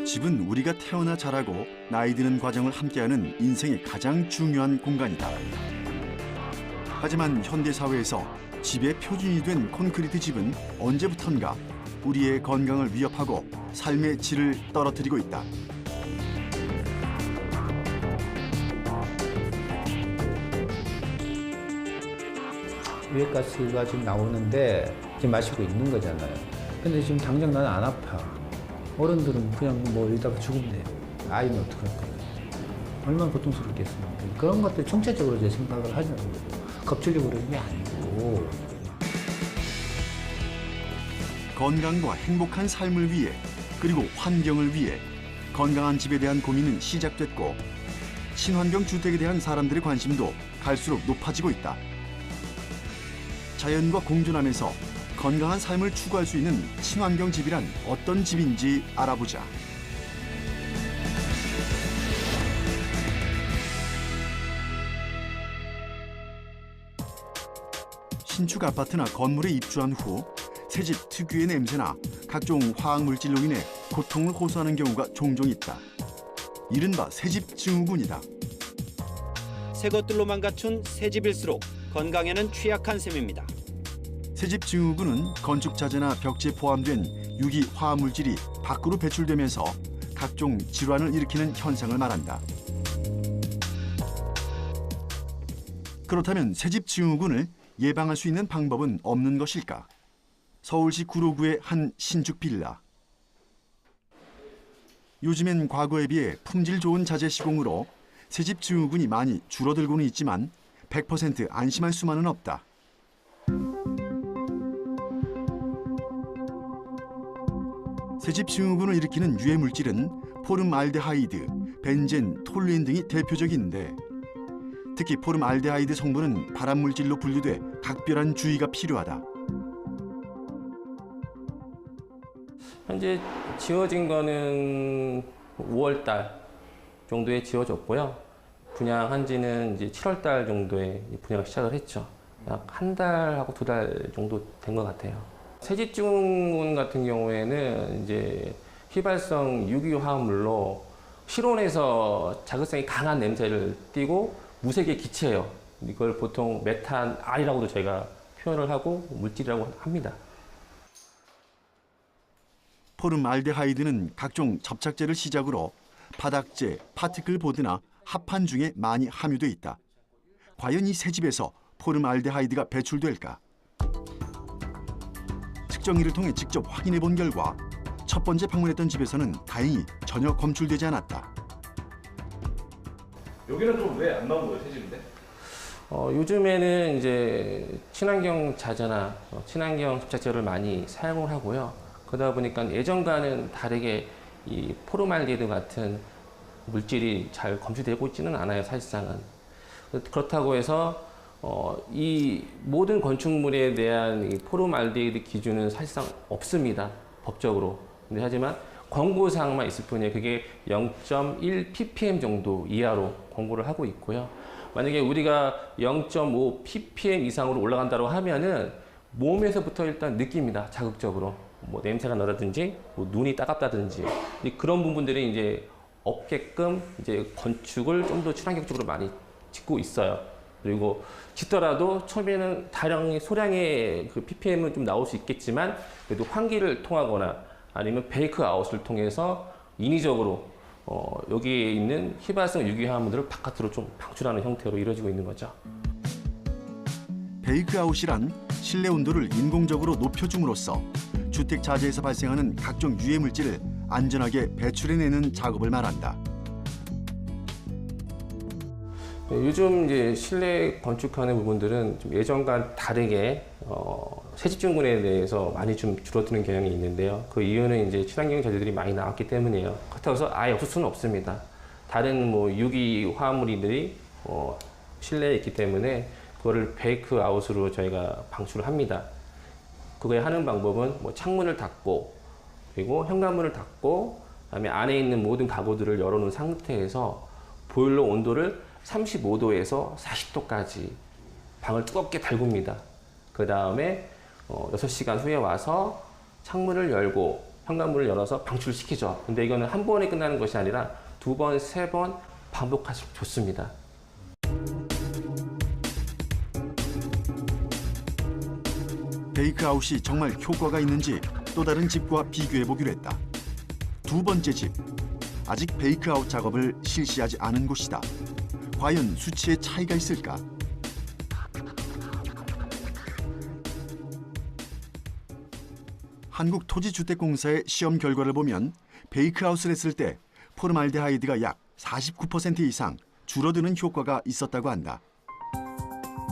집은 우리가 태어나 자라고 나이 드는 과정을 함께하는 인생의 가장 중요한 공간이다. 하지만 현대 사회에서 집의 표준이 된 콘크리트 집은 언제부턴가 우리의 건강을 위협하고 삶의 질을 떨어뜨리고 있다. 유해가스가 지금 나오는데 지금 마시고 있는 거잖아요. 근데 지금 당장 나는 안 아파. 어른들은 그냥 뭐 이러다가 죽으면 돼요. 아이는 어떡할 거예요? 얼마나 고통스럽겠습니까? 그런 것들 총체적으로 이제 생각을 하는 거고 겁주려고 그러는 게 아니고. 건강과 행복한 삶을 위해 그리고 환경을 위해 건강한 집에 대한 고민은 시작됐고 친환경 주택에 대한 사람들의 관심도 갈수록 높아지고 있다. 자연과 공존하면서 건강한 삶을 추구할 수 있는 친환경 집이란 어떤 집인지 알아보자. 신축 아파트나 건물에 입주한 후 새집 특유의 냄새나 각종 화학물질로 인해 고통을 호소하는 경우가 종종 있다. 이른바 새집 증후군이다. 새 것들로만 갖춘 새 집일수록 건강에는 취약한 셈입니다. 새집 증후군은 건축 자재나 벽지에 포함된 유기 화합물질이 밖으로 배출되면서 각종 질환을 일으키는 현상을 말한다. 그렇다면 새집 증후군을 예방할 수 있는 방법은 없는 것일까? 서울시 구로구의 한 신축 빌라. 요즘엔 과거에 비해 품질 좋은 자재 시공으로 새집 증후군이 많이 줄어들고는 있지만 100% 안심할 수만은 없다. 새집 증후군을 일으키는 유해 물질은 포름알데하이드, 벤젠, 톨루엔 등이 대표적인데 특히 포름알데하이드 성분은 발암물질로 분류돼 각별한 주의가 필요하다. 현재 지어진 거는 5월 달 정도에 지어졌고요. 분양한 지는 이제 7월 달 정도에 분양을 시작을 했죠. 약 한 달하고 2달 정도 된 것 같아요. 새집 증후군 같은 경우에는 이제 휘발성 유기화합물로 실온에서 자극성이 강한 냄새를 띠고 무색의 기체예요. 이걸 보통 메탄 R이라고도 저희가 표현을 하고 물질이라고 합니다. 포름알데하이드는 각종 접착제를 시작으로 바닥재, 파티클 보드나 합판 중에 많이 함유돼 있다. 과연 이 새집에서 포름알데하이드가 배출될까? 측정기를 통해 직접 확인해 본 결과 첫 번째 방문했던 집에서는 다행히 전혀 검출되지 않았다. 여기는 좀 왜 안 나온 거예요, 새집인데? 요즘에는 이제 친환경 자재나 친환경 접착제를 많이 사용을 하고요. 그러다 보니까 예전과는 다르게 이 포름알데히드 같은 물질이 잘 검출되고 있지는 않아요, 사실상은. 그렇다고 해서 이 모든 건축물에 대한 이 포름알데히드 기준은 사실상 없습니다, 법적으로. 근데 하지만 권고사항만 있을 뿐이에요. 그게 0.1 ppm 정도 이하로 권고를 하고 있고요. 만약에 우리가 0.5 ppm 이상으로 올라간다고 하면은 몸에서부터 일단 느낍니다, 자극적으로. 뭐 냄새가 나다든지, 뭐 눈이 따갑다든지 그런 부분들이 이제 없게끔 이제 건축을 좀 더 친환경적으로 많이 짓고 있어요. 그리고 짓더라도 처음에는 다량의 소량의 그 ppm은 좀 나올 수 있겠지만 그래도 환기를 통하거나 아니면 베이크 아웃을 통해서 인위적으로 여기에 있는 휘발성 유기화합물들을 바깥으로 좀 방출하는 형태로 이루어지고 있는 거죠. 베이크 아웃이란 실내 온도를 인공적으로 높여줌으로써 주택 자재에서 발생하는 각종 유해 물질을 안전하게 배출해내는 작업을 말한다. 요즘 이제 실내 건축하는 부분들은 좀 예전과 다르게 새집 증후군에 대해서 많이 좀 줄어드는 경향이 있는데요. 그 이유는 이제 친환경 자재들이 많이 나왔기 때문이에요. 그렇다고 해서 아예 없을 수는 없습니다. 다른 뭐 유기 화합물들이 실내에 있기 때문에 그거를 베이크 아웃으로 저희가 방출을 합니다. 그거에 하는 방법은 뭐 창문을 닫고 그리고 현관문을 닫고 그다음에 안에 있는 모든 가구들을 열어놓은 상태에서 보일러 온도를 35도에서 40도까지 방을 뜨겁게 달굽니다. 그 다음에 6시간 후에 와서 창문을 열고 현관문을 열어서 방출시키죠. 근데 이거는 한 번에 끝나는 것이 아니라 2번, 3번 반복하시면 좋습니다. 베이크아웃이 정말 효과가 있는지 또 다른 집과 비교해 보기로 했다. 두 번째 집. 아직 베이크아웃 작업을 실시하지 않은 곳이다. 과연 수치에 차이가 있을까? 한국토지주택공사의 시험 결과를 보면 베이크아웃을 했을 때 포름알데하이드가 약 49% 이상 줄어드는 효과가 있었다고 한다.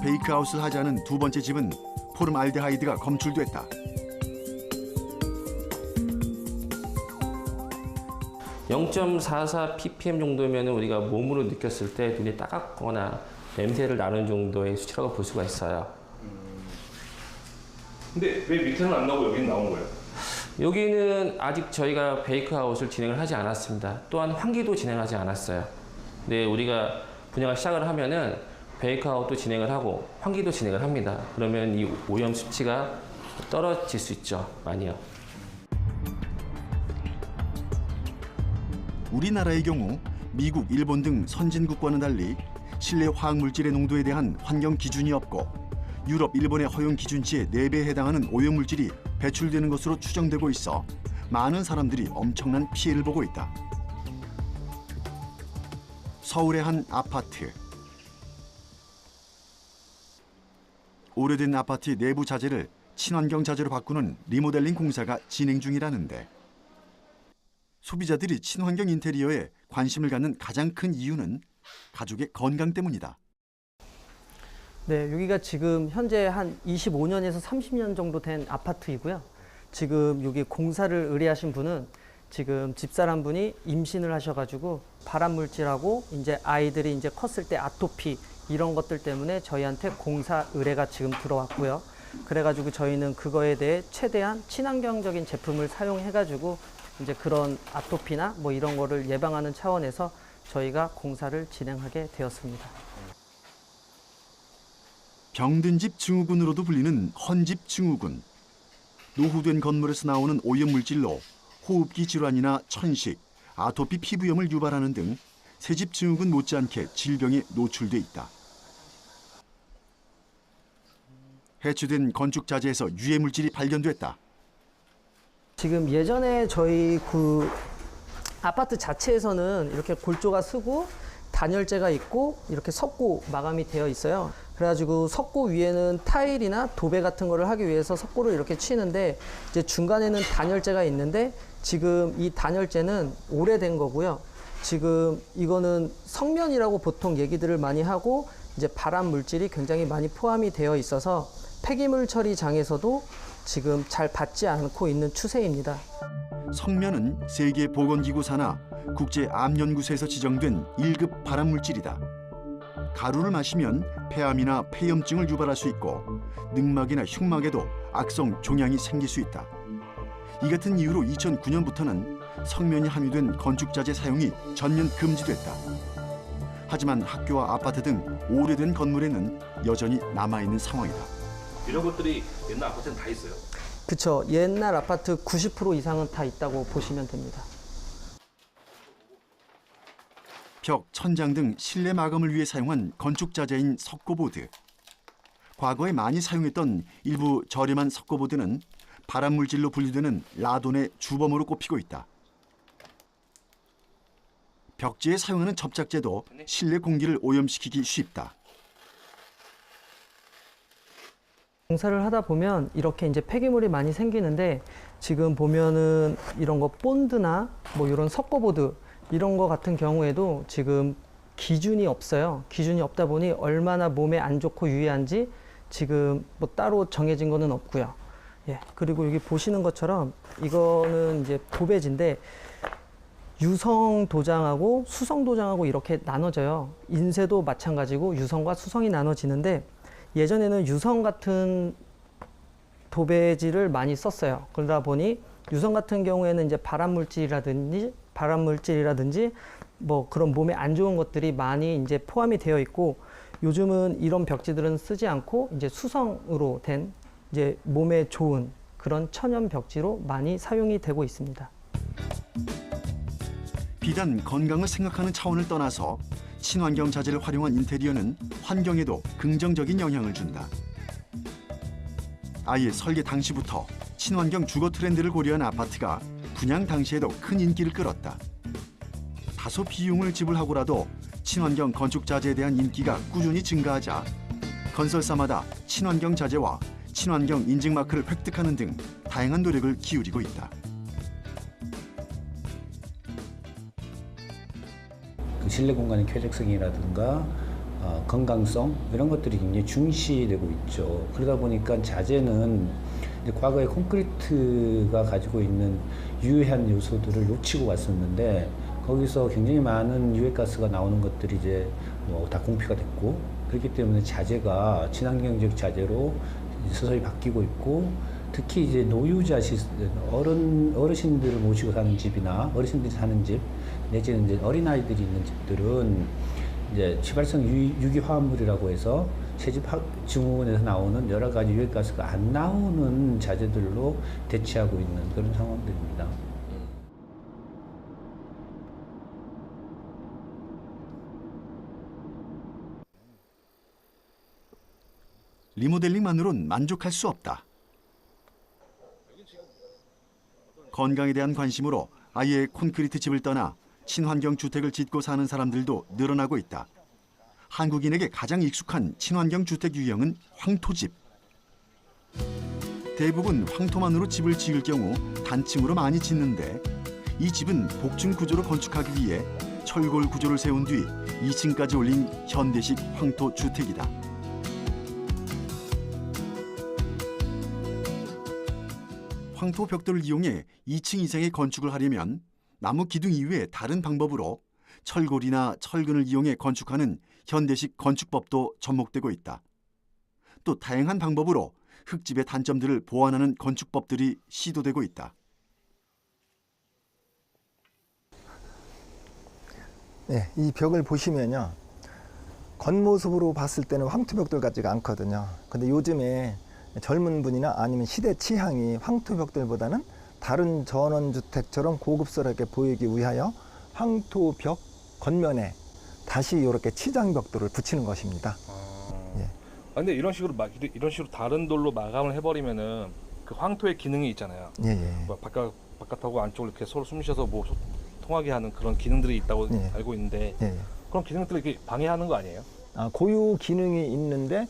베이크아웃을 하지 않은 두 번째 집은 포름알데하이드가 검출됐다. (0.44 ppm) 정도면 우리가 몸으로 느꼈을 때 눈이 따갑거나 냄새를 나는 정도의 수치라고 볼 수가 있어요. 근데 왜 밑에는 안 나오고 여기는 나온 거예요? 여기는 아직 저희가 베이크아웃을 진행을 하지 않았습니다. 또한 환기도 진행하지 않았어요. 근데 우리가 분양을 시작을 하면은 베이크아웃도 진행을 하고 환기도 진행을 합니다. 그러면 이 오염 수치가 떨어질 수 있죠. 많이요. 우리나라의 경우 미국, 일본 등 선진국과는 달리 실내 화학물질의 농도에 대한 환경 기준이 없고 유럽, 일본의 허용 기준치의 4배에 해당하는 오염물질이 배출되는 것으로 추정되고 있어 많은 사람들이 엄청난 피해를 보고 있다. 서울의 한 아파트. 오래된 아파트 내부 자재를 친환경 자재로 바꾸는 리모델링 공사가 진행 중이라는데 소비자들이 친환경 인테리어에 관심을 갖는 가장 큰 이유는 가족의 건강 때문이다. 네, 여기가 지금 현재 한 25년에서 30년 정도 된 아파트이고요. 지금 여기 공사를 의뢰하신 분은 지금 집사람분이 임신을 하셔가지고 발암물질하고 이제 아이들이 이제 컸을 때 아토피 이런 것들 때문에 저희한테 공사 의뢰가 지금 들어왔고요. 그래가지고 저희는 그거에 대해 최대한 친환경적인 제품을 사용해가지고 이제 그런 아토피나 뭐 이런 거를 예방하는 차원에서 저희가 공사를 진행하게 되었습니다. 병든 집 증후군으로도 불리는 헌집 증후군. 노후된 건물에서 나오는 오염물질로 호흡기 질환이나 천식, 아토피 피부염을 유발하는 등 새집 증후군 못지않게 질병에 노출돼 있다. 해체된 건축 자재에서 유해 물질이 발견됐다. 지금 예전에 저희 그 아파트 자체에서는 이렇게 골조가 쓰고 단열재가 있고 이렇게 석고 마감이 되어 있어요. 그래가지고 석고 위에는 타일이나 도배 같은 거를 하기 위해서 석고를 이렇게 치는데 이제 중간에는 단열재가 있는데 지금 이 단열재는 오래된 거고요. 지금 이거는 성면이라고 보통 얘기들을 많이 하고 이제 발암 물질이 굉장히 많이 포함이 되어 있어서 폐기물 처리장에서도 지금 잘 받지 않고 있는 추세입니다. 성면은 세계보건기구 산하 국제암연구소에서 지정된 1급 발암물질이다. 가루를 마시면 폐암이나 폐염증을 유발할 수 있고 늑막이나 흉막에도 악성 종양이 생길 수 있다. 이 같은 이유로 2009년부터는 성면이 함유된 건축자재 사용이 전면 금지됐다. 하지만 학교와 아파트 등 오래된 건물에는 여전히 남아있는 상황이다. 이런 것들이 옛날 아파트는 다 있어요. 그쵸. 옛날 아파트 90% 이상은 다 있다고 보시면 됩니다. 벽, 천장 등 실내 마감을 위해 사용한 건축자재인 석고보드. 과거에 많이 사용했던 일부 저렴한 석고보드는 발암물질로 분류되는 라돈의 주범으로 꼽히고 있다. 벽지에 사용하는 접착제도 실내 공기를 오염시키기 쉽다. 공사를 하다 보면 이렇게 이제 폐기물이 많이 생기는데 지금 보면은 이런 거 본드나 뭐 이런 석고보드 이런 거 같은 경우에도 지금 기준이 없어요. 기준이 없다 보니 얼마나 몸에 안 좋고 유해한지 지금 뭐 따로 정해진 거는 없고요. 예. 그리고 여기 보시는 것처럼 이거는 이제 도배지인데 유성 도장하고 수성 도장하고 이렇게 나눠져요. 인쇄도 마찬가지고 유성과 수성이 나눠지는데 예전에는 유성 같은 도배지를 많이 썼어요. 그러다 보니 유성 같은 경우에는 이제 발암물질이라든지 뭐 그런 몸에 안 좋은 것들이 많이 이제 포함이 되어 있고 요즘은 이런 벽지들은 쓰지 않고 이제 수성으로 된 이제 몸에 좋은 그런 천연 벽지로 많이 사용이 되고 있습니다. 비단 건강을 생각하는 차원을 떠나서 친환경 자재를 활용한 인테리어는 환경에도 긍정적인 영향을 준다. 아예 설계 당시부터 친환경 주거 트렌드를 고려한 아파트가 분양 당시에도 큰 인기를 끌었다. 다소 비용을 지불하고라도 친환경 건축 자재에 대한 인기가 꾸준히 증가하자 건설사마다 친환경 자재와 친환경 인증 마크를 획득하는 등 다양한 노력을 기울이고 있다. 그 실내 공간의 쾌적성이라든가 건강성 이런 것들이 굉장히 중시되고 있죠. 그러다 보니까 자재는 이제 과거에 콘크리트가 가지고 있는 유해한 요소들을 놓치고 왔었는데 거기서 굉장히 많은 유해가스가 나오는 것들이 이제 뭐 다 공피가 됐고 그렇기 때문에 자재가 친환경적 자재로 서서히 바뀌고 있고 특히 이제 노유자 어르신들을 모시고 사는 집이나 어르신들이 사는 집 내지는 이제 어린아이들이 있는 집들은 이제 휘발성 유기화합물이라고 해서 새집 증후군에서 나오는 여러 가지 유해가스가 안 나오는 자재들로 대체하고 있는 그런 상황들입니다. 리모델링만으론 만족할 수 없다. 건강에 대한 관심으로 아예 콘크리트 집을 떠나 친환경 주택을 짓고 사는 사람들도 늘어나고 있다. 한국인에게 가장 익숙한 친환경 주택 유형은 황토집. 대부분 황토만으로 집을 지을 경우 단층으로 많이 짓는데 이 집은 복층 구조로 건축하기 위해 철골 구조를 세운 뒤 2층까지 올린 현대식 황토 주택이다. 황토 벽돌을 이용해 2층 이상의 건축을 하려면 나무 기둥 이외에 다른 방법으로 철골이나 철근을 이용해 건축하는 현대식 건축법도 접목되고 있다. 또 다양한 방법으로 흙집의 단점들을 보완하는 건축법들이 시도되고 있다. 네, 이 벽을 보시면요. 겉모습으로 봤을 때는 황토벽돌 같지가 않거든요. 근데 요즘에 젊은 분이나 아니면 시대 취향이 황토벽돌보다는 다른 전원주택처럼 고급스럽게 보이기 위하여 황토벽 겉면에 다시 이렇게 치장벽돌을 붙이는 것입니다. 예. 근데 이런 식으로 다른 돌로 마감을 해버리면은 그 황토의 기능이 있잖아요. 예, 예. 뭐 바깥하고 안쪽을 이렇게 서로 숨 쉬어서 뭐 통하게 하는 그런 기능들이 있다고 예. 알고 있는데 예, 예. 그런 기능들을 이렇게 방해하는 거 아니에요? 고유 기능이 있는데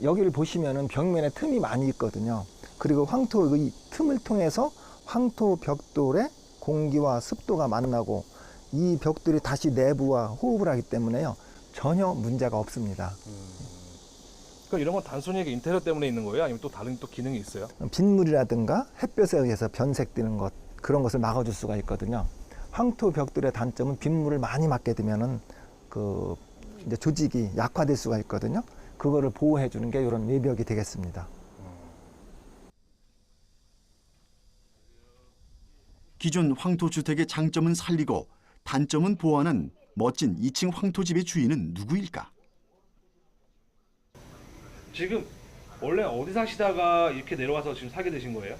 여기를 보시면은 벽면에 틈이 많이 있거든요. 그리고 황토의 틈을 통해서 황토 벽돌에 공기와 습도가 만나고 이 벽돌이 다시 내부와 호흡을 하기 때문에요. 전혀 문제가 없습니다. 그러니까 이런 건 단순히 인테리어 때문에 있는 거예요? 아니면 또 다른 또 기능이 있어요? 빗물이라든가 햇볕에 의해서 변색되는 것 그런 것을 막아줄 수가 있거든요. 황토 벽돌의 단점은 빗물을 많이 맞게 되면은 이제 조직이 약화될 수가 있거든요. 그거를 보호해 주는 게 이런 외벽이 되겠습니다. 기존 황토주택의 장점은 살리고 단점은 보완한 멋진 2층 황토집의 주인은 누구일까? 지금 원래 어디 사시다가 이렇게 내려와서 지금 살게 되신 거예요?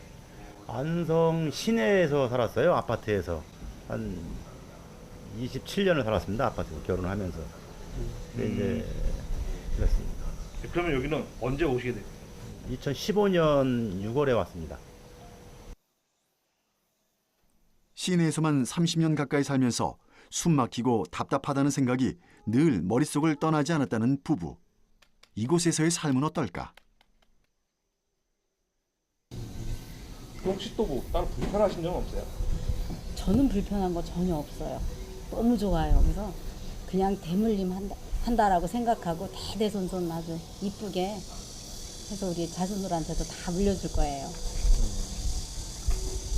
안성 시내에서 살았어요. 아파트에서 한 27년을 살았습니다. 아파트에서 결혼하면서. 근데 이제 그렇습니다. 그러면 여기는 언제 오시게 돼요? 2015년 6월에 왔습니다. 시내에서만 30년 가까이 살면서 숨 막히고 답답하다는 생각이 늘 머릿속을 떠나지 않았다는 부부. 이곳에서의 삶은 어떨까? 혹시 또 뭐 따로 불편하신 점은 없어요? 저는 불편한 거 전혀 없어요. 너무 좋아요. 그래서 그냥 대물림 한다라고 생각하고 대대손손 아주 이쁘게 해서 우리 자손들한테도 다 물려줄 거예요.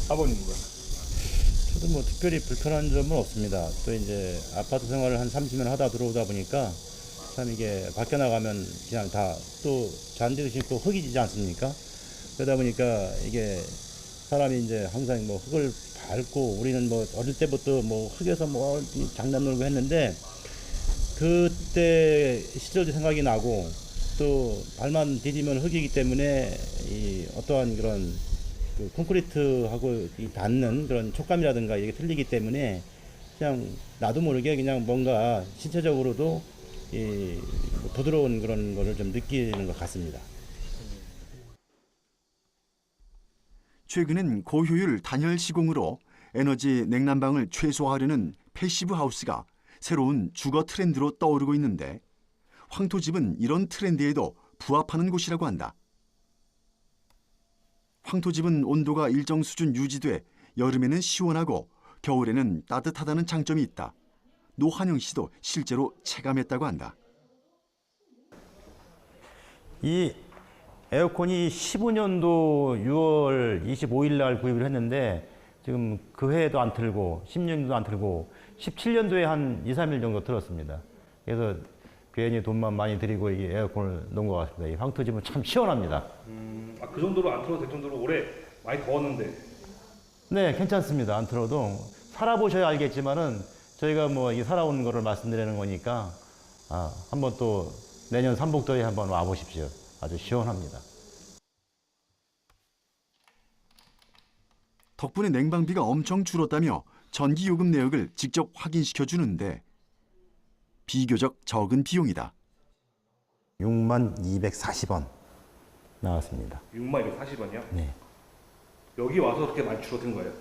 아버님은? 저도 뭐 특별히 불편한 점은 없습니다. 또 이제 아파트 생활을 한 30년 하다 들어오다 보니까 참 이게 밖에 나가면 그냥 다 또 잔디도 심고 흙이 지지 않습니까? 그러다 보니까 이게 사람이 이제 항상 뭐 흙을 밟고 우리는 뭐 어릴 때부터 뭐 흙에서 뭐 장난 놀고 했는데 그때 시절도 생각이 나고 또 발만 디디면 흙이기 때문에 이 어떠한 그런 그 콘크리트하고 이 닿는 그런 촉감이라든가 이게 틀리기 때문에 그냥 나도 모르게 그냥 뭔가 신체적으로도 이 부드러운 그런 거를 좀 느끼는 것 같습니다. 최근엔 고효율 단열 시공으로 에너지 냉난방을 최소화하려는 패시브 하우스가 새로운 주거 트렌드로 떠오르고 있는데 황토집은 이런 트렌드에도 부합하는 곳이라고 한다. 황토집은 온도가 일정 수준 유지돼 여름에는 시원하고 겨울에는 따뜻하다는 장점이 있다. 노한영 씨도 실제로 체감했다고 한다. 이 에어컨이 15년도 6월 25일 날 구입을 했는데 지금 그 해에도 안 틀고 10년도도 안 틀고 17년도에 한 2, 3일 정도 틀었습니다. 그래서 괜히 돈만 많이 들이고 이 에어컨을 놓은 것 같습니다. 이 황토집은 참 시원합니다. 그 정도로 안 틀어도 될 정도로 올해 많이 더웠는데. 네, 괜찮습니다. 안 틀어도 살아보셔야 알겠지만은 저희가 뭐 이 살아오는 거를 말씀드리는 거니까 한번 또 내년 삼복더위에 한번 와보십시오. 아주 시원합니다. 덕분에 냉방비가 엄청 줄었다며 전기요금 내역을 직접 확인시켜 주는데 비교적 적은 비용이다. 62,240원 나왔습니다. 62,240원이요? 네. 여기 와서 그렇게 많이 줄어든 거예요?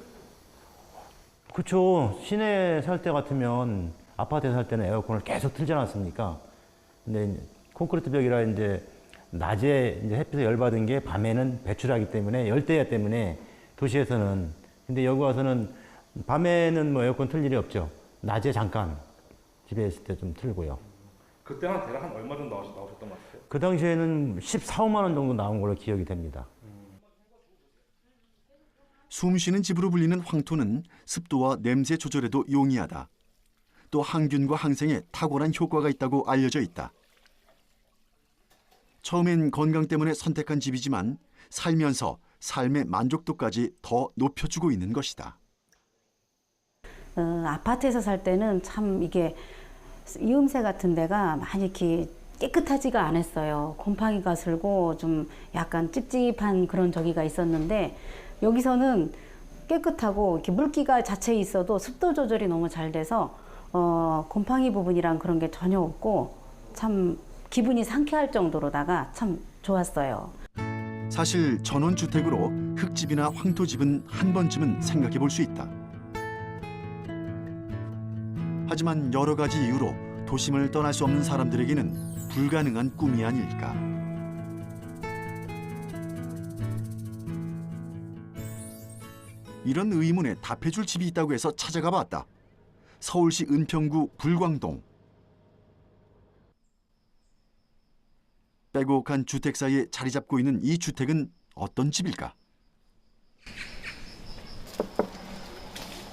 그렇죠. 시내 살 때 같으면 아파트에 살 때는 에어컨을 계속 틀지 않았습니까? 근데 콘크리트 벽이라 이제 낮에 이제 햇빛에 열받은 게 밤에는 배출하기 때문에 열대야 때문에 도시에서는. 근데 여기 와서는 밤에는 뭐 에어컨 틀 일이 없죠. 낮에 잠깐 집에 있을 때 좀 틀고요. 그때 한 대략 한 얼마 정도 나오셨던 것 같아요? 그 당시에는 14, 5만 원 정도 나온 걸로 기억이 됩니다. 숨쉬는 집으로 불리는 황토는 습도와 냄새 조절에도 용이하다. 또 항균과 항생에 탁월한 효과가 있다고 알려져 있다. 처음엔 건강 때문에 선택한 집이지만 살면서 삶의 만족도까지 더 높여주고 있는 것이다. 아파트에서 살 때는 참 이게 이음새 같은 데가 많이 이렇게 깨끗하지가 않았어요. 곰팡이가 슬고 좀 약간 찝찝한 그런 저기가 있었는데 여기서는 깨끗하고 이렇게 물기가 자체에 있어도 습도 조절이 너무 잘 돼서 곰팡이 부분이랑 그런 게 전혀 없고 참 기분이 상쾌할 정도로다가 참 좋았어요. 사실 전원주택으로 흙집이나 황토집은 한 번쯤은 생각해 볼 수 있다. 하지만 여러 가지 이유로 도심을 떠날 수 없는 사람들에게는 불가능한 꿈이 아닐까. 이런 의문에 답해줄 집이 있다고 해서 찾아가 봤다. 서울시 은평구 불광동. 빼곡한 주택 사이에 자리 잡고 있는 이 주택은 어떤 집일까?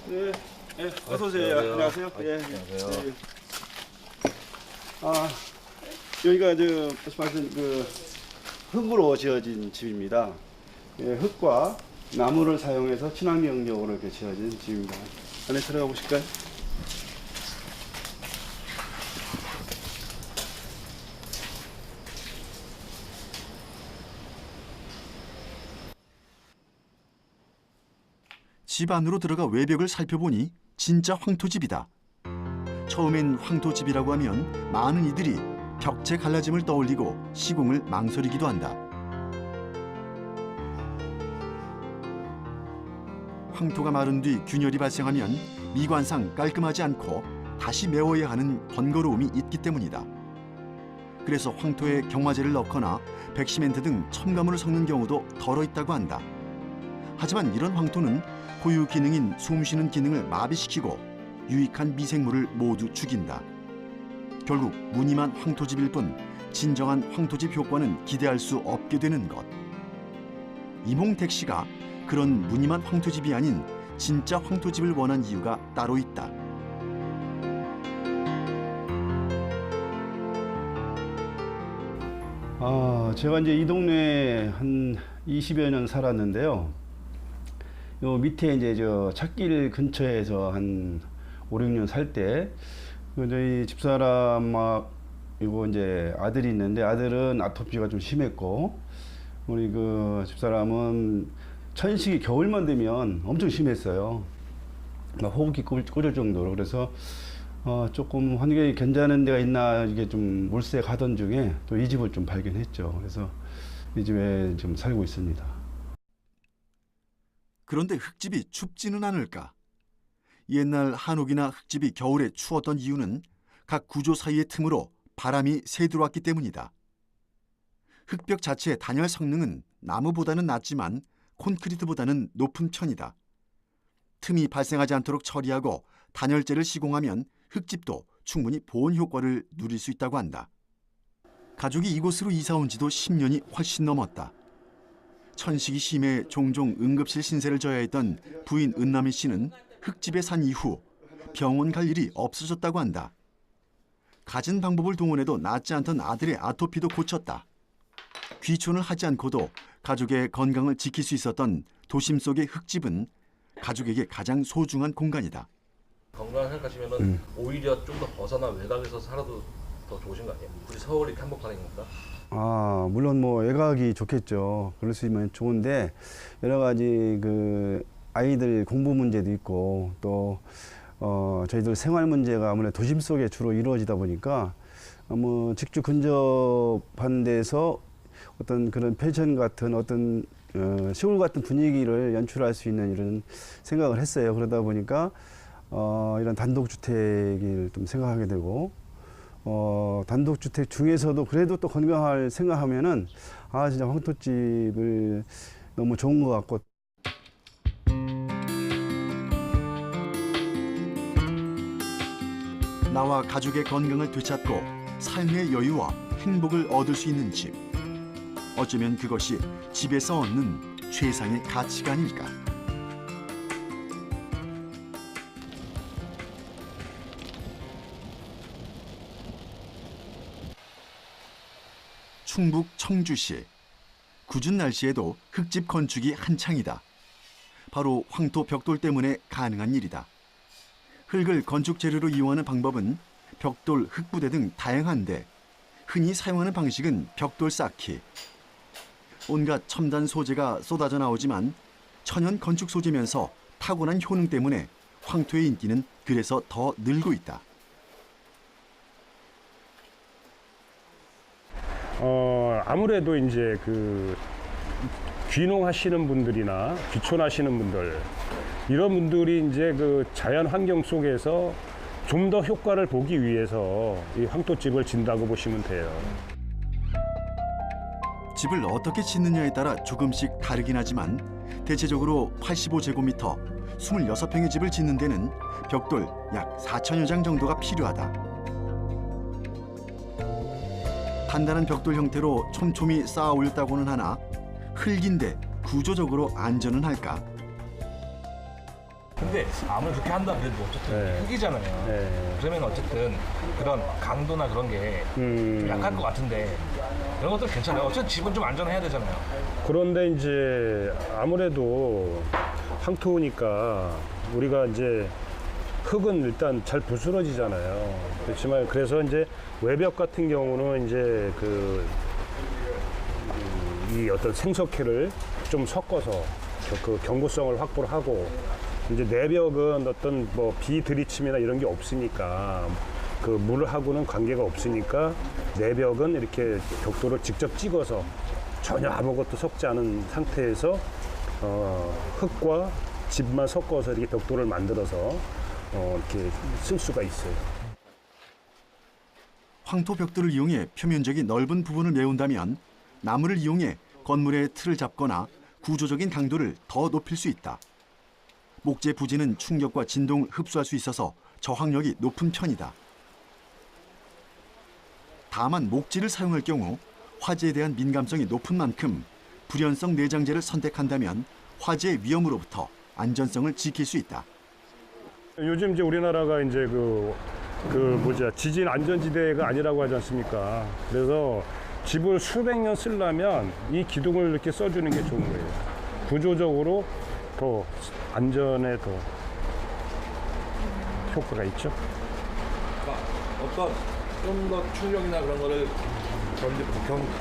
네, 네, 어서 오세요. 안녕하세요. 예, 안녕하세요. 여기가 말씀하신 그 흙으로 지어진 집입니다. 예, 흙과 나무를 사용해서 친환경적으로 이렇게 지어진 집입니다. 안에 들어가 보실까요? 집 안으로 들어가 외벽을 살펴보니 진짜 황토집이다. 처음엔 황토집이라고 하면 많은 이들이 벽체 갈라짐을 떠올리고 시공을 망설이기도 한다. 황토가 마른 뒤 균열이 발생하면 미관상 깔끔하지 않고 다시 메워야 하는 번거로움이 있기 때문이다. 그래서 황토에 경화제를 넣거나 백시멘트 등 첨가물을 섞는 경우도 덜어 있다고 한다. 하지만 이런 황토는 고유 기능인 숨쉬는 기능을 마비시키고 유익한 미생물을 모두 죽인다. 결국 무늬만 황토집일 뿐 진정한 황토집 효과는 기대할 수 없게 되는 것. 이몽택 씨가 그런 무늬만 황토집이 아닌 진짜 황토집을 원한 이유가 따로 있다. 제가 이제 이 동네에 한 20여 년 살았는데요. 요 밑에 이제 저 찻길 근처에서 한 5, 6년 살 때 저희 집사람하고 이제 아들이 있는데 아들은 아토피가 좀 심했고 우리 그 집사람은 천식이 겨울만 되면 엄청 심했어요. 호흡기 꽂을 정도로. 그래서 조금 환경이 괜찮은 데가 있나 이게 좀 몰세 가던 중에 또 이 집을 좀 발견했죠. 그래서 이 집에 좀 살고 있습니다. 그런데 흙집이 춥지는 않을까? 옛날 한옥이나 흙집이 겨울에 추웠던 이유는 각 구조 사이의 틈으로 바람이 새 들어왔기 때문이다. 흙벽 자체의 단열 성능은 나무보다는 낮지만 콘크리트보다는 높은 편이다. 틈이 발생하지 않도록 처리하고 단열재를 시공하면 흙집도 충분히 보온 효과를 누릴 수 있다고 한다. 가족이 이곳으로 이사 온 지도 10년이 훨씬 넘었다. 천식이 심해 종종 응급실 신세를 져야 했던 부인 은남희 씨는 흙집에 산 이후 병원 갈 일이 없어졌다고 한다. 갖은 방법을 동원해도 낫지 않던 아들의 아토피도 고쳤다. 귀촌을 하지 않고도 가족의 건강을 지킬 수 있었던 도심 속의 흙집은 가족에게 가장 소중한 공간이다. 건강을 생각하시면 오히려 좀 더 벗어나 외곽에서 살아도 더 좋으신 거 아니에요? 우리 서울이 행복하는 건가? 물론 뭐 외곽이 좋겠죠. 그럴 수 있으면 좋은데 여러 가지 그 아이들 공부 문제도 있고 또 저희들 생활 문제가 아무래도 도심 속에 주로 이루어지다 보니까 뭐 직주 근접한 데서 어떤 그런 펜션 같은 어떤 시골 같은 분위기를 연출할 수 있는 이런 생각을 했어요. 그러다 보니까 이런 단독주택을 좀 생각하게 되고 단독주택 중에서도 그래도 또 건강할 생각하면은 진짜 황토집을 너무 좋은 것 같고. 나와 가족의 건강을 되찾고 삶의 여유와 행복을 얻을 수 있는 집. 어쩌면 그것이 집에서 얻는 최상의 가치가 아닐까. 충북 청주시. 궂은 날씨에도 흙집 건축이 한창이다. 바로 황토 벽돌 때문에 가능한 일이다. 흙을 건축 재료로 이용하는 방법은 벽돌, 흙부대 등 다양한데 흔히 사용하는 방식은 벽돌 쌓기. 온갖 첨단 소재가 쏟아져 나오지만 천연 건축 소재면서 타고난 효능 때문에 황토의 인기는 그래서 더 늘고 있다. 아무래도 이제 그 귀농하시는 분들이나 귀촌하시는 분들 이런 분들이 이제 그 자연 환경 속에서 좀 더 효과를 보기 위해서 이 황토집을 짓는다고 보시면 돼요. 집을 어떻게 짓느냐에 따라 조금씩 다르긴 하지만 대체적으로 85제곱미터, 26평의 집을 짓는 데는 벽돌 약 4천여 장 정도가 필요하다. 단단한 벽돌 형태로 촘촘히 쌓아 올렸다고는 하나 흙인데 구조적으로 안전은 할까? 근데 아무리 그렇게 한다 그래도 어쨌든 흙이잖아요. 그러면 어쨌든 그런 강도나 그런 게 좀 약할 것 같은데 이런 것도 괜찮아요. 어쨌든 집은 좀 안전해야 되잖아요. 그런데 이제 아무래도 황토니까 우리가 이제 흙은 일단 잘 부스러지잖아요. 그렇지만 그래서 이제 외벽 같은 경우는 이제 이 어떤 생석회를 좀 섞어서 그 견고성을 확보를 하고 이제 내벽은 어떤 뭐 비들이침이나 이런 게 없으니까 그 물하고는 관계가 없으니까 내벽은 이렇게 벽돌을 직접 찍어서 전혀 아무것도 섞지 않은 상태에서 흙과 집만 섞어서 이렇게 벽돌을 만들어서 이렇게 쓸 수가 있어요. 황토 벽돌을 이용해 표면적이 넓은 부분을 메운다면 나무를 이용해 건물의 틀을 잡거나 구조적인 강도를 더 높일 수 있다. 목재 부지는 충격과 진동을 흡수할 수 있어서 저항력이 높은 편이다. 다만 목재를 사용할 경우 화재에 대한 민감성이 높은 만큼 불연성 내장재를 선택한다면 화재의 위험으로부터 안전성을 지킬 수 있다. 요즘 이제 우리나라가 이제 지진 안전지대가 아니라고 하지 않습니까? 그래서 집을 수백 년 쓰려면 이 기둥을 이렇게 써주는 게 좋은 거예요. 구조적으로 더 안전에 더 효과가 있죠. 어떤 좀 더 충격이나 그런 거를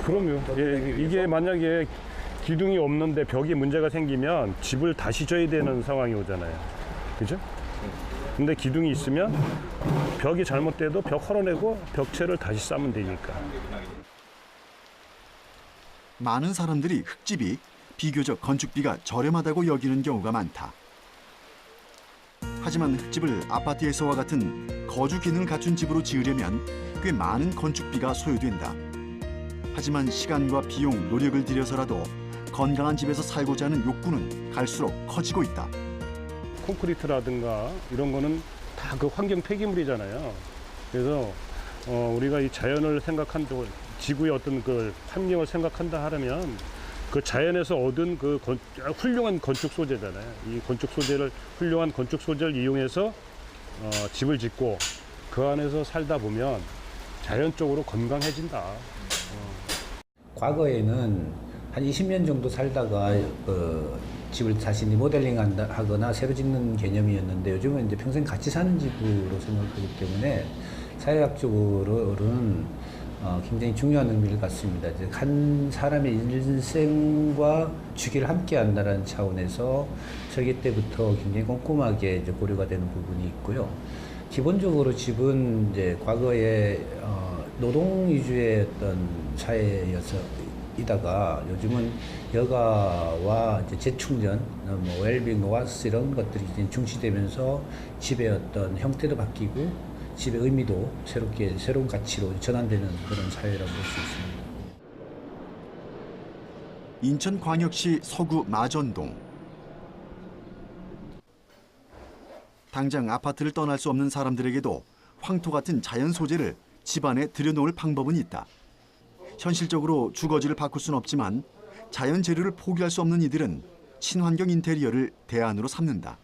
그럼요. 이게 만약에 기둥이 없는데 벽이 문제가 생기면 집을 다시 져야 되는 상황이 오잖아요. 그죠? 근데 기둥이 있으면 벽이 잘못돼도 벽 헐어내고 벽체를 다시 쌓으면 되니까. 많은 사람들이 흙집이 비교적 건축비가 저렴하다고 여기는 경우가 많다. 하지만 흙집을 아파트에서와 같은 거주 기능을 갖춘 집으로 지으려면 꽤 많은 건축비가 소요된다. 하지만 시간과 비용, 노력을 들여서라도 건강한 집에서 살고자 하는 욕구는 갈수록 커지고 있다. 콘크리트라든가 이런 거는 다 그 환경 폐기물이잖아요. 그래서 우리가 이 자연을 생각한다, 지구의 어떤 그 환경을 생각한다 하려면 그 자연에서 얻은 그 훌륭한 건축 소재잖아요. 이 건축 소재를, 훌륭한 건축 소재를 이용해서 집을 짓고 그 안에서 살다 보면 자연적으로 건강해진다. 과거에는 한 20년 정도 살다가 집을 다시 리모델링 하거나 새로 짓는 개념이었는데 요즘은 이제 평생 같이 사는 집으로 생각하기 때문에 사회학적으로는 굉장히 중요한 의미를 갖습니다. 이제 한 사람의 일생과 주기를 함께 한다는 차원에서 설계 때부터 굉장히 꼼꼼하게 이제 고려가 되는 부분이 있고요. 기본적으로 집은 이제 과거에 노동 위주의 어떤 사회여서이다가 요즘은 여가와 이제 재충전, 뭐 웰빙, 노아스 이런 것들이 이제 중시되면서 집의 어떤 형태도 바뀌고 집의 의미도 새롭게 새로운 가치로 전환되는 그런 사회라고 볼 수 있습니다. 인천광역시 서구 마전동. 당장 아파트를 떠날 수 없는 사람들에게도 황토 같은 자연 소재를 집안에 들여놓을 방법은 있다. 현실적으로 주거지를 바꿀 수는 없지만 자연 재료를 포기할 수 없는 이들은 친환경 인테리어를 대안으로 삼는다.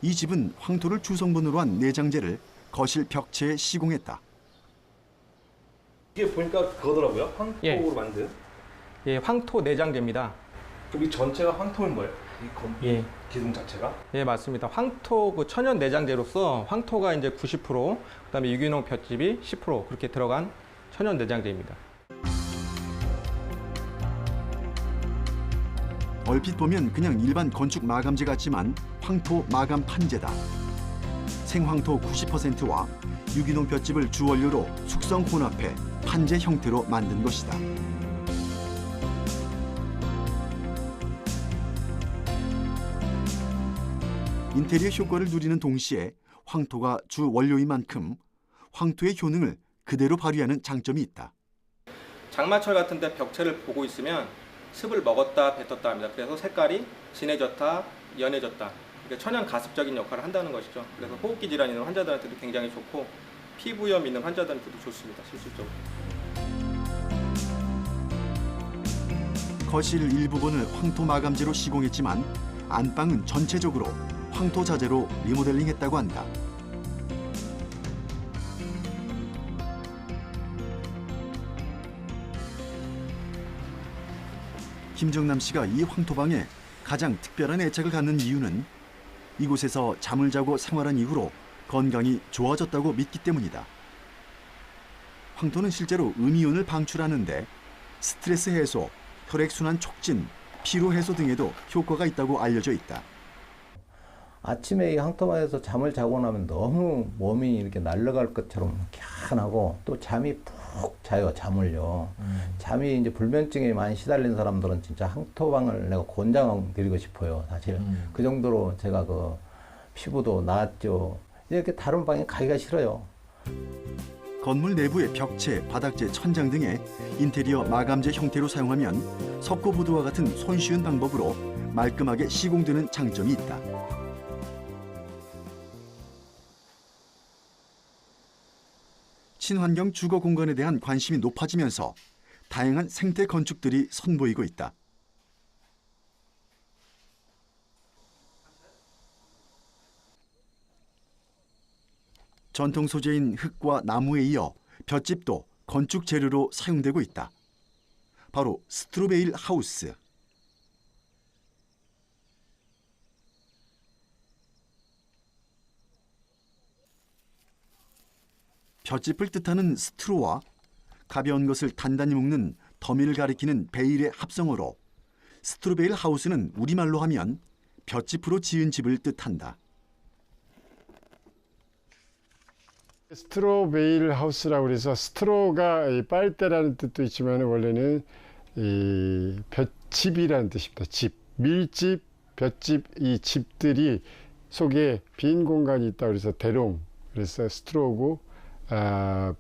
이 집은 황토를 주성분으로 한 내장재를 거실 벽체에 시공했다. 이게 보니까 그거더라고요. 황토로 만든. 예, 황토 내장재입니다. 그럼 이 전체가 황토인 거예요? 이 기둥 자체가? 예, 맞습니다. 황토 그 천연 내장재로서 황토가 이제 90%, 그다음에 유기농 볏짚이 10% 그렇게 들어간 천연 내장재입니다. 얼핏 보면 그냥 일반 건축 마감재 같지만 황토 마감 판재다. 생황토 90%와 유기농 볏짚을 주원료로 숙성 혼합해 판재 형태로 만든 것이다. 인테리어 효과를 누리는 동시에 황토가 주 원료인 만큼 황토의 효능을 그대로 발휘하는 장점이 있다. 장마철 같은 데 벽체를 보고 있으면 습을 먹었다 뱉었다 합니다. 그래서 색깔이 진해졌다, 연해졌다. 그러니까 천연 가습적인 역할을 한다는 것이죠. 그래서 호흡기 질환 있는 환자들한테도 굉장히 좋고 피부염 있는 환자들한테도 좋습니다. 실질적으로. 거실 일부분을 황토 마감재로 시공했지만 안방은 전체적으로 황토 자재로 리모델링했다고 한다. 김정남 씨가 이 황토방에 가장 특별한 애착을 갖는 이유는 이곳에서 잠을 자고 생활한 이후로 건강이 좋아졌다고 믿기 때문이다. 황토는 실제로 음이온을 방출하는데 스트레스 해소, 혈액순환 촉진, 피로 해소 등에도 효과가 있다고 알려져 있다. 아침에 이 황토방에서 잠을 자고 나면 너무 몸이 이렇게 날아갈 것처럼 캬하고 또 잠이 푹 자요, 잠을요. 잠이 이제 불면증에 많이 시달린 사람들은 진짜 황토방을 내가 권장드리고 싶어요, 사실. 그 정도로 제가 그 피부도 나았죠. 이렇게 다른 방에 가기가 싫어요. 건물 내부의 벽체, 바닥재, 천장 등의 인테리어 마감재 형태로 사용하면 석고보드와 같은 손쉬운 방법으로 말끔하게 시공되는 장점이 있다. 친환경 주거 공간에 대한 관심이 높아지면서 다양한 생태 건축들이 선보이고 있다. 전통 소재인 흙과 나무에 이어 볏짚도 건축 재료로 사용되고 있다. 바로 스트로베일 하우스. 볏짚을 뜻하는 스트로와 가벼운 것을 단단히 묶는 더미를 가리키는 베일의 합성어로 스트로베일 하우스는 우리말로 하면 볏짚으로 지은 집을 뜻한다. 스트로베일 하우스라고 해서 스트로가 이 빨대라는 뜻도 있지만 원래는 이 볏짚이라는 뜻입니다. 집, 밀집, 볏짚 이 집들이 속에 빈 공간이 있다 그래서 대롱, 그래서 스트로고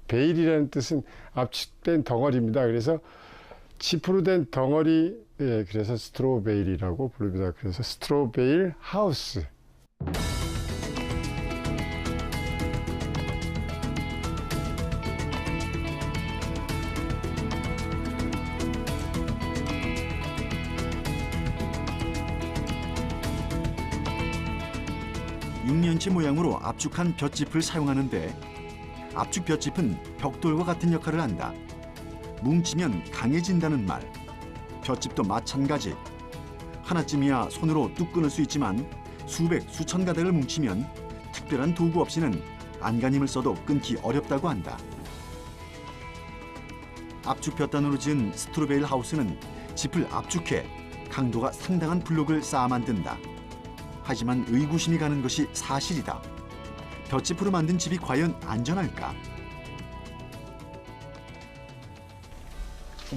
베일이라는 뜻은 압축된 덩어리입니다. 그래서 짚으로 된 덩어리, 예, 그래서 스트로베일이라고 부릅니다. 그래서 스트로베일 하우스. 육면체 모양으로 압축한 볏짚을 사용하는데 압축 볏짚은 벽돌과 같은 역할을 한다. 뭉치면 강해진다는 말. 볏짚도 마찬가지. 하나쯤이야 손으로 뚝 끊을 수 있지만 수백, 수천 가닥을 뭉치면 특별한 도구 없이는 안간힘을 써도 끊기 어렵다고 한다. 압축 볏단으로 지은 스트로베일 하우스는 짚을 압축해 강도가 상당한 블록을 쌓아 만든다. 하지만 의구심이 가는 것이 사실이다. 볏짚으로 만든 집이 과연 안전할까?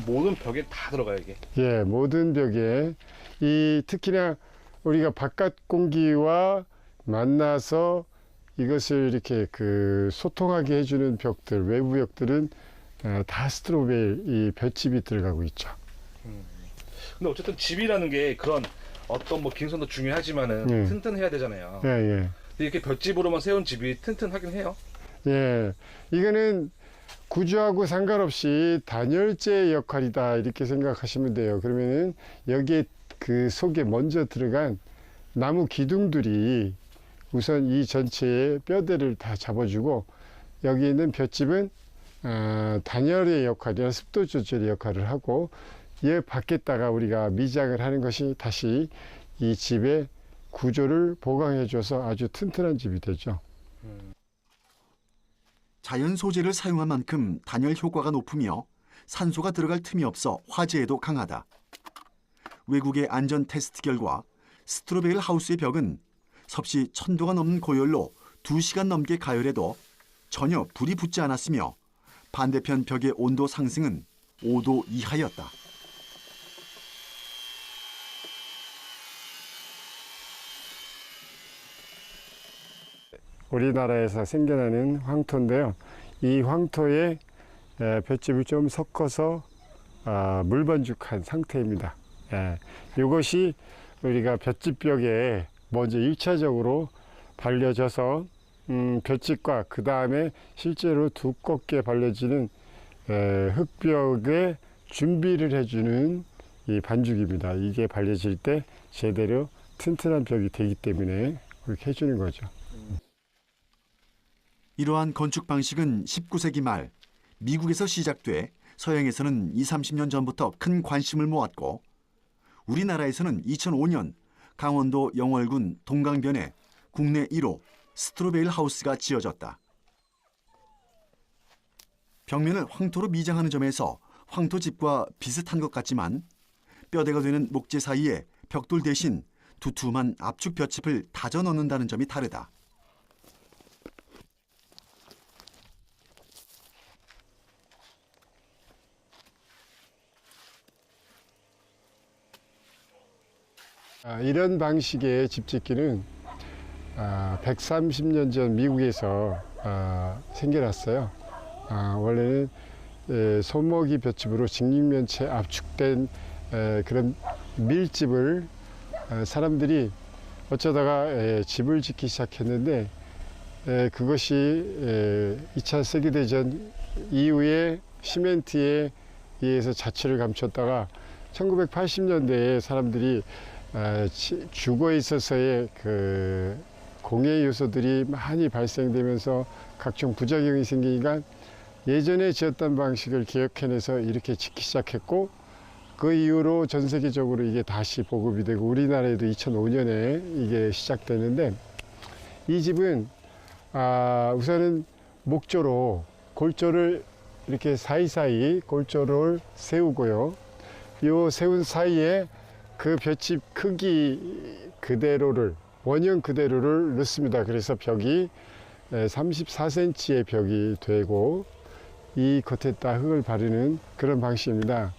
모든 벽에 다 들어가요, 이게. 예, 모든 벽에 특히나 우리가 바깥 공기와 만나서 이것을 이렇게 소통하게 해주는 벽들, 외부 벽들은 다 스트로베일 이 볏짚이 들어가고 있죠. 근데 어쨌든 집이라는 게 그런 어떤 뭐 기능성도 중요하지만은 예. 튼튼해야 되잖아요. 예, 예. 근데 이렇게 볏짚으로만 세운 집이 튼튼하긴 해요. 예, 이거는 구조하고 상관없이 단열재 역할이다 이렇게 생각하시면 돼요. 그러면은 여기에 그 속에 먼저 들어간 나무 기둥들이 우선 이 전체의 뼈대를 다 잡아주고 여기 있는 볏짚은 단열의 역할이나 습도 조절의 역할을 하고 얘 밖에다가 우리가 미장을 하는 것이 다시 이 집의 구조를 보강해줘서 아주 튼튼한 집이 되죠. 자연 소재를 사용한 만큼 단열 효과가 높으며 산소가 들어갈 틈이 없어 화재에도 강하다. 외국의 안전 테스트 결과 스트로베일 하우스의 벽은 섭씨 1000도가 넘는 고열로 2시간 넘게 가열해도 전혀 불이 붙지 않았으며 반대편 벽의 온도 상승은 5도 이하였다. 우리나라에서 생겨나는 황토인데요. 이 황토에 볏짚을 좀 섞어서 물 번죽한 상태입니다. 이것이 우리가 볏짚벽에 먼저 1차적으로 발려져서 볏짚과 그 다음에 실제로 두껍게 발려지는 흙벽에 준비를 해주는 이 반죽입니다. 이게 발려질 때 제대로 튼튼한 벽이 되기 때문에 그렇게 해주는 거죠. 이러한 건축 방식은 19세기 말 미국에서 시작돼 서양에서는 20-30년 전부터 큰 관심을 모았고 우리나라에서는 2005년 강원도 영월군 동강변에 국내 1호 스트로베일 하우스가 지어졌다. 벽면을 황토로 미장하는 점에서 황토집과 비슷한 것 같지만 뼈대가 되는 목재 사이에 벽돌 대신 두툼한 압축 볏짚을 다져 넣는다는 점이 다르다. 이런 방식의 집짓기는 130년 전 미국에서 생겨났어요. 원래는 손목이 볏짚으로 직육면체 압축된 그런 밀집을 사람들이 어쩌다가 집을 짓기 시작했는데 그것이 2차 세계대전 이후에 시멘트에 의해서 자취를 감췄다가 1980년대에 사람들이 주거에 있어서의 그 공해 요소들이 많이 발생되면서 각종 부작용이 생기니까 예전에 지었던 방식을 개혁해내서 이렇게 짓기 시작했고 그 이후로 전 세계적으로 이게 다시 보급이 되고 우리나라에도 2005년에 이게 시작되는데 이 집은 우선은 목조로 골조를 이렇게 사이사이 골조를 세우고요. 요 세운 사이에 그 볏짚 크기 그대로를 원형 그대로를 넣습니다. 그래서 벽이 34cm의 벽이 되고 이 겉에다 흙을 바르는 그런 방식입니다.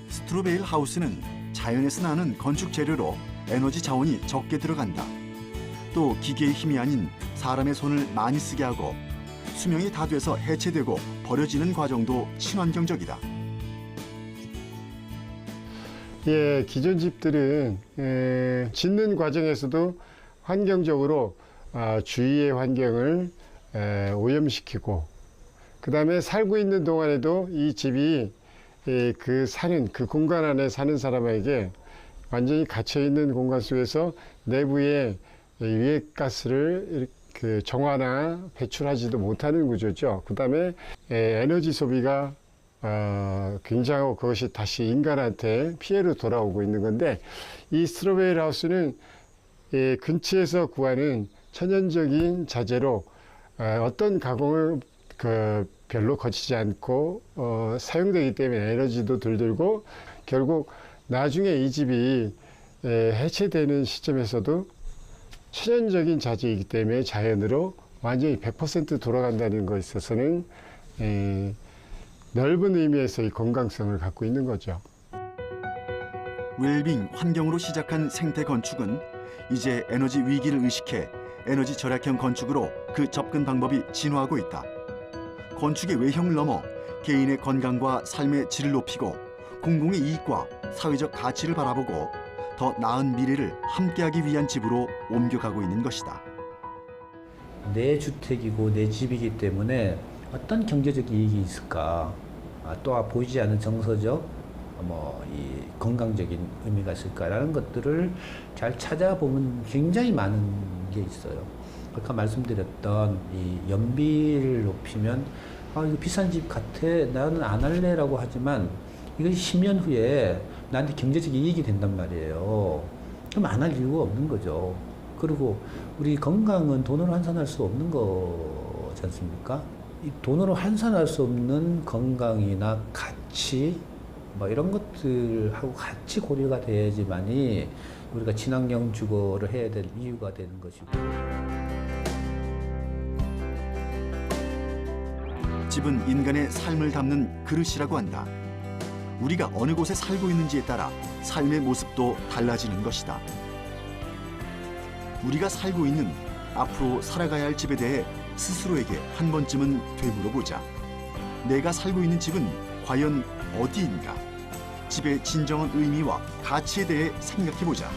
스트로베일 하우스는 자연에서 나는 건축 재료로 에너지 자원이 적게 들어간다. 또 기계의 힘이 아닌 사람의 손을 많이 쓰게 하고 수명이 다 돼서 해체되고 버려지는 과정도 친환경적이다. 예, 기존 집들은 짓는 과정에서도 환경적으로 주위의 환경을 오염시키고 그 다음에 살고 있는 동안에도 이 집이 그 공간 안에 사는 사람에게 완전히 갇혀있는 공간 속에서 내부에 유해가스를 정화나 배출하지도 못하는 구조죠. 그 다음에 에너지 소비가 굉장하고 그것이 다시 인간한테 피해로 돌아오고 있는 건데 이 스트로베일 하우스는 근처에서 구하는 천연적인 자재로 어떤 가공을 별로 거치지 않고 사용되기 때문에 에너지도 덜 들고 결국 나중에 이 집이 해체되는 시점에서도 천연적인 자재이기 때문에 자연으로 완전히 100% 돌아간다는 것에 있어서는 넓은 의미에서의 건강성을 갖고 있는 거죠. 웰빙 환경으로 시작한 생태 건축은 이제 에너지 위기를 의식해 에너지 절약형 건축으로 그 접근 방법이 진화하고 있다. 건축의 외형을 넘어 개인의 건강과 삶의 질을 높이고 공공의 이익과 사회적 가치를 바라보고 더 나은 미래를 함께하기 위한 집으로 옮겨가고 있는 것이다. 내 주택이고 내 집이기 때문에 어떤 경제적 이익이 있을까? 또 보이지 않는 정서적, 이 건강적인 의미가 있을까라는 것들을 잘 찾아보면 굉장히 많은 게 있어요. 아까 말씀드렸던 이 연비를 높이면 이거 비싼 집 같아, 나는 안 할래라고 하지만 이것이 10년 후에 나한테 경제적 이익이 된단 말이에요. 그럼 안 할 이유가 없는 거죠. 그리고 우리 건강은 돈으로 환산할 수 없는 거지 않습니까? 이 돈으로 환산할 수 없는 건강이나 가치 이런 것들하고 같이 고려가 돼야지만이 우리가 친환경 주거를 해야 될 이유가 되는 것이고. 집은 인간의 삶을 담는 그릇이라고 한다. 우리가 어느 곳에 살고 있는지에 따라 삶의 모습도 달라지는 것이다. 우리가 살고 있는 앞으로 살아가야 할 집에 대해 스스로에게 한 번쯤은 되물어보자. 내가 살고 있는 집은 과연 어디인가? 집의 진정한 의미와 가치에 대해 생각해보자.